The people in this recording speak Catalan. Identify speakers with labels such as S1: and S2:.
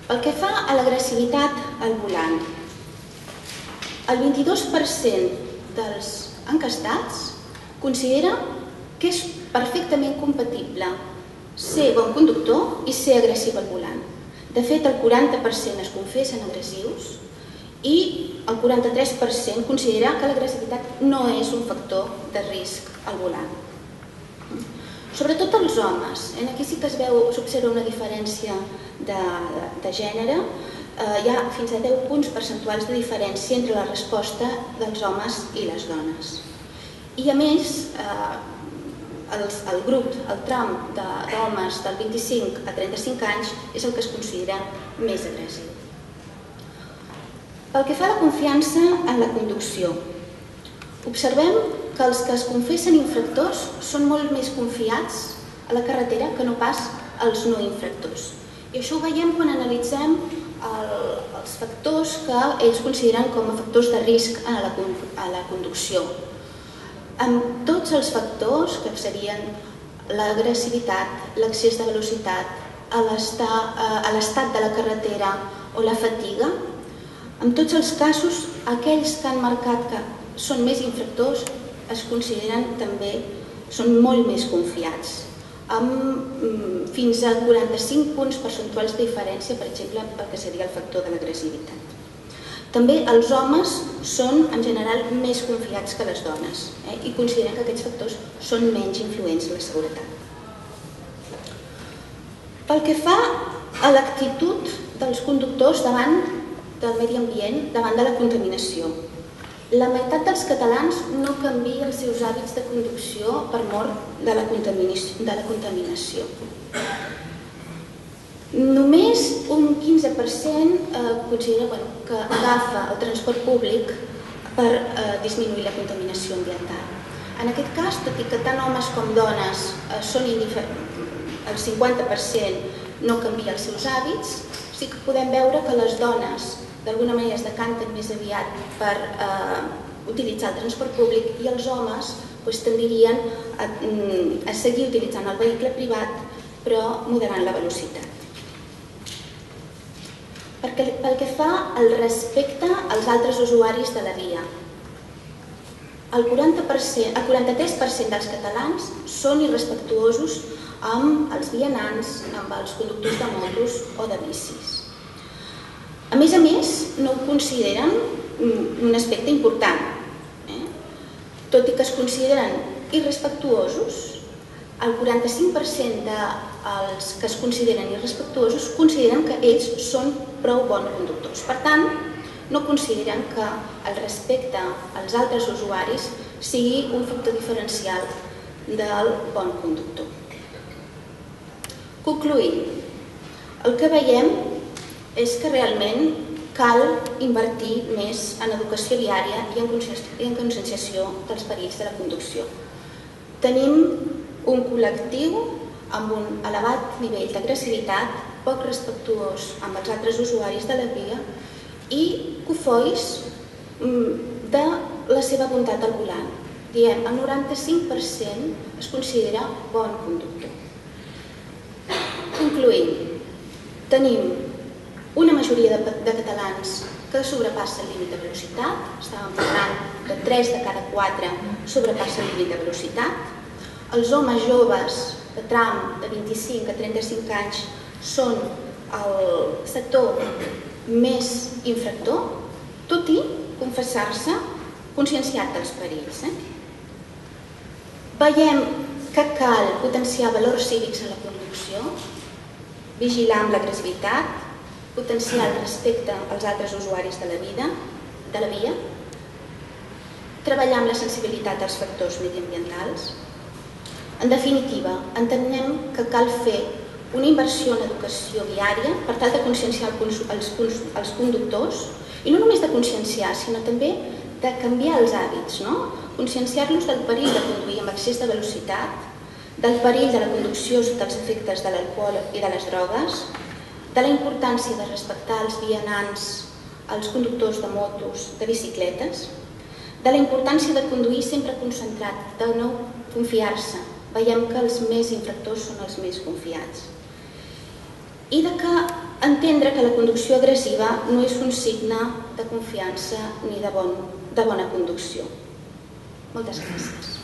S1: Pel que fa a l'agressivitat al volant, el 22% dels enquestats considera que és perfectament compatible ser bon conductor i ser agressiu al volant. De fet, el 40% es confessen agressius i el 43% considera que l'agressivitat no és un factor de risc al volant. Sobretot els homes, aquí sí que s'observa una diferència de gènere, hi ha fins a 10 punts percentuals de diferència entre la resposta dels homes i les dones. I a més, el grup, el tram d'homes del 25 a 35 anys és el que es considera més agressiu. Pel que fa a la confiança en la conducció, observem que els que es confessen infractors són molt més confiats a la carretera que no pas els no infractors. I això ho veiem quan analitzem els factors que ells consideren com a factors de risc a la conducció. Amb tots els factors, que serien l'agressivitat, l'excés de velocitat, l'estat de la carretera o la fatiga, en tots els casos, aquells que han marcat que són més infractors es consideren també, són molt més confiats, amb fins a 45 punts percentuals de diferència, per exemple, pel que seria el factor de l'agressivitat. També els homes són, en general, més confiats que les dones i consideren que aquests factors són menys influents en la seguretat. Pel que fa a l'actitud dels conductors davant del medi ambient, davant de la contaminació, la meitat dels catalans no canvia els seus hàbits de conducció per mor de la contaminació. Només un 15% considera que agafa el transport públic per disminuir la contaminació ambiental. En aquest cas, tot i que tant homes com dones són el 50% no canvia els seus hàbits, sí que podem veure que les dones d'alguna manera es decanten més aviat per utilitzar el transport públic i els homes tendirien a seguir utilitzant el vehicle privat però moderant la velocitat. Pel que fa al respecte als altres usuaris de la via, el 43% dels catalans són irrespectuosos amb els vianants, amb els conductors de motos o de bicis. A més, no ho consideren un aspecte important. Tot i que es consideren irrespectuosos, el 45% dels que es consideren irrespectuosos consideren que ells són prou bons conductors. Per tant, no consideren que el respecte als altres usuaris sigui un factor diferencial del bon conductor. Concloent, el que veiem és que realment cal invertir més en educació viària i en conscienciació dels perills de la conducció. Tenim un col·lectiu amb un elevat nivell d'agressivitat, poc respectuós amb els altres usuaris de la via i cofois de la seva bondat al volant. Diem, el 95% es considera bon conductor. Concloent, tenim una majoria de catalans que sobrepassa el límit de velocitat, estàvem parlant de 3 de cada 4 sobrepassa el límit de velocitat. Els homes joves de tram de 25 a 35 anys són el sector més infractor, tot i confessar-se conscienciat dels perills. Veiem que cal potenciar valors cívics en la conducció, vigilar amb l'agressivitat, potenciar el respecte als altres usuaris de la via, treballar amb la sensibilitat als factors mediambientals. En definitiva, entenem que cal fer una inversió en educació viària per tal de conscienciar els conductors, i no només de conscienciar, sinó també de canviar els hàbits, conscienciar-los del perill de conduir amb excés de velocitat, del perill de la conducció sota els efectes de l'alcohol i de les drogues, de la importància de respectar els vianants, els conductors de motos, de bicicletes, de la importància de conduir sempre concentrat, de no confiar-se. Veiem que els més infractors són els més confiats. I de que entendre que la conducció agressiva no és un signe de confiança ni de bona conducció. Moltes gràcies.